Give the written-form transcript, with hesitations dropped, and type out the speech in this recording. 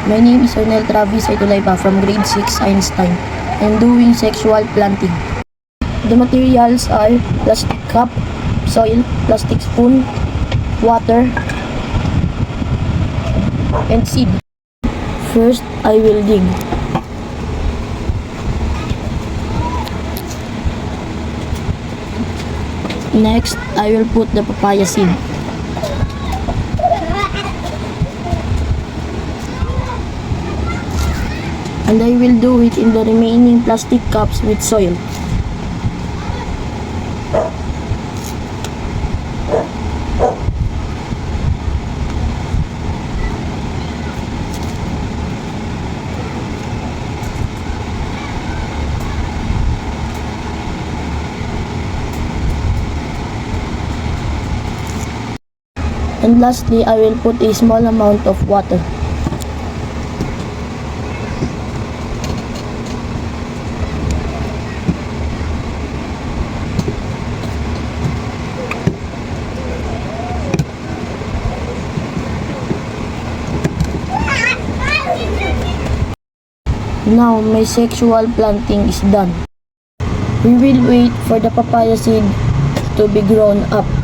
My name is Ernel Travis Aitulaipa from grade 6 Einstein. I'm doing sexual planting. The materials are plastic cup, soil, plastic spoon, water, and seed. First, I will dig. Next, I will put the papaya seed. And I will do it in the remaining plastic cups with soil. And lastly, I will put a small amount of water. Now, my sexual planting is done. We will wait for the papaya seed to be grown up.